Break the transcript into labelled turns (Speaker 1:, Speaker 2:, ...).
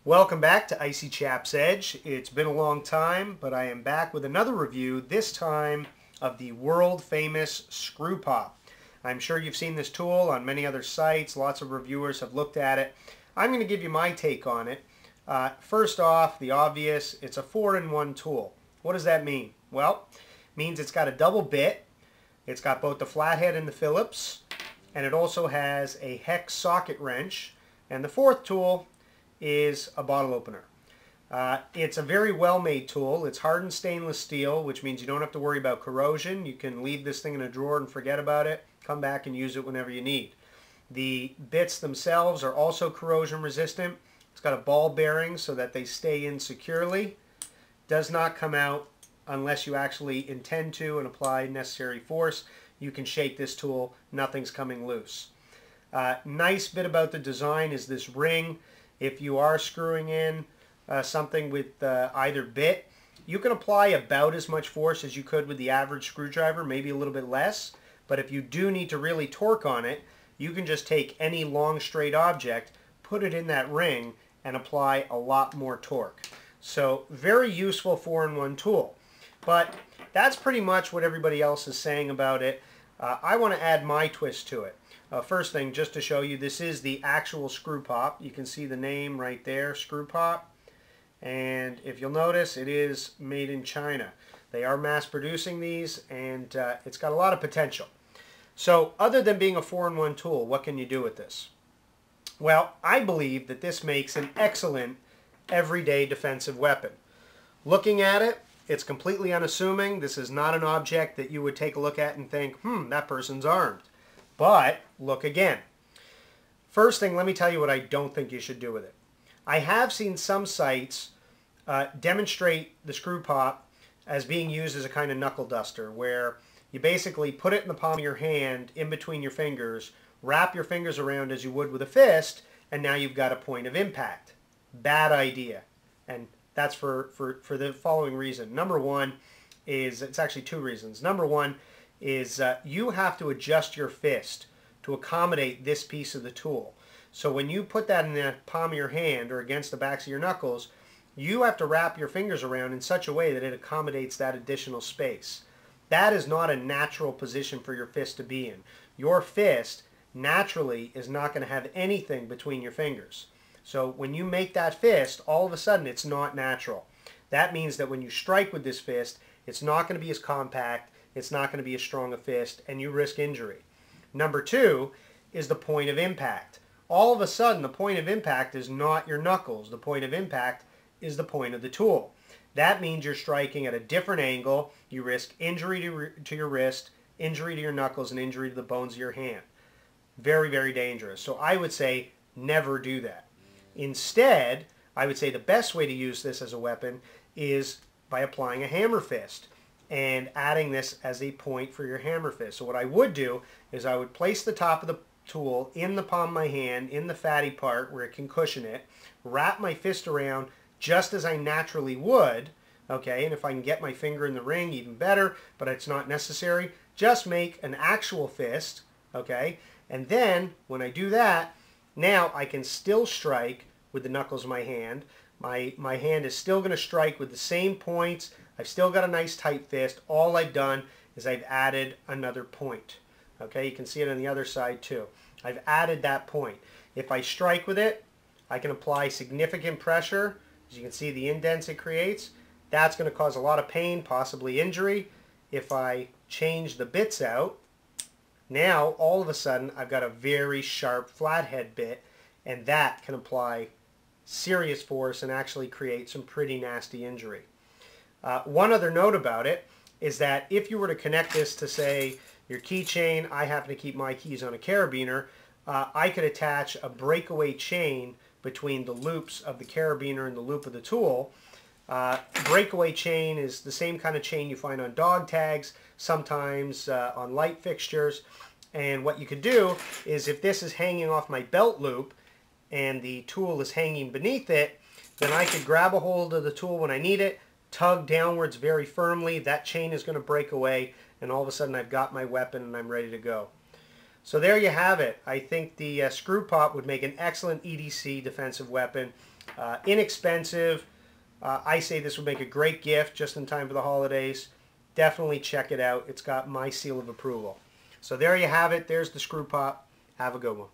Speaker 1: Welcome back to icychap's Edge. It's been a long time, but I am back with another review, this time of the world famous Screwpop. I'm sure you've seen this tool on many other sites. Lots of reviewers have looked at it. I'm going to give you my take on it. First off, the obvious, it's a 4-in-1 tool. What does that mean? Well, it means it's got a double bit. It's got both the flathead and the Phillips, and it also has a hex socket wrench. And the fourth tool is a bottle opener. It's a very well-made tool. It's hardened stainless steel, which means you don't have to worry about corrosion. You can leave this thing in a drawer and forget about it. Come back and use it whenever you need. The bits themselves are also corrosion resistant. It's got a ball bearing so that they stay in securely. Does not come out unless you actually intend to and apply necessary force. You can shake this tool, nothing's coming loose. Nice bit about the design is this ring. If you are screwing in something with either bit, you can apply about as much force as you could with the average screwdriver, maybe a little bit less. But if you do need to really torque on it, you can just take any long straight object, put it in that ring, and apply a lot more torque. So very useful 4-in-1 tool. But that's pretty much what everybody else is saying about it. I want to add my twist to it. First thing, just to show you, this is the actual Screwpop. You can see the name right there, Screwpop. And if you'll notice, it is made in China. They are mass producing these, and it's got a lot of potential. So other than being a 4-in-1 tool, what can you do with this? Well, I believe that this makes an excellent everyday defensive weapon. Looking at it, it's completely unassuming. This is not an object that you would take a look at and think, that person's armed. But look again. First thing, let me tell you what I don't think you should do with it. I have seen some sites demonstrate the Screwpop as being used as a kind of knuckle duster, where you basically put it in the palm of your hand, in between your fingers, wrap your fingers around as you would with a fist, and now you've got a point of impact. Bad idea. And that's for the following reason. Number one is, it's actually two reasons. Number one is you have to adjust your fist to accommodate this piece of the tool. So when you put that in the palm of your hand or against the backs of your knuckles, you have to wrap your fingers around in such a way that it accommodates that additional space. That is not a natural position for your fist to be in. Your fist naturally is not going to have anything between your fingers. So when you make that fist, all of a sudden it's not natural. That means that when you strike with this fist, it's not going to be as compact, it's not going to be as strong a fist, and you risk injury. Number two is the point of impact. All of a sudden, the point of impact is not your knuckles. The point of impact is the point of the tool. That means you're striking at a different angle. You risk injury to your wrist, injury to your knuckles, and injury to the bones of your hand. Very, very dangerous. So I would say never do that. Instead, I would say the best way to use this as a weapon is by applying a hammer fist and adding this as a point for your hammer fist. So what I would do is I would place the top of the tool in the palm of my hand, in the fatty part where it can cushion it, wrap my fist around just as I naturally would, okay, and if I can get my finger in the ring, even better, but it's not necessary. Just make an actual fist, okay, and then when I do that, now I can still strike with the knuckles of my hand. My hand is still going to strike with the same points. I've still got a nice tight fist. All I've done is I've added another point. Okay, you can see it on the other side too. I've added that point. If I strike with it, I can apply significant pressure. As you can see, the indents it creates. That's going to cause a lot of pain, possibly injury. If I change the bits out, now all of a sudden I've got a very sharp flathead bit, and that can apply serious force and actually create some pretty nasty injury. One other note about it is that if you were to connect this to, say, your keychain, I happen to keep my keys on a carabiner, I could attach a breakaway chain between the loops of the carabiner and the loop of the tool. Breakaway chain is the same kind of chain you find on dog tags, sometimes on light fixtures. And what you could do is, if this is hanging off my belt loop and the tool is hanging beneath it, then I could grab a hold of the tool when I need it, tug downwards very firmly, that chain is going to break away, and all of a sudden I've got my weapon and I'm ready to go. So there you have it. I think the Screwpop would make an excellent EDC defensive weapon. Inexpensive. I say this would make a great gift just in time for the holidays. Definitely check it out. It's got my seal of approval. So there you have it. There's the Screwpop. Have a good one.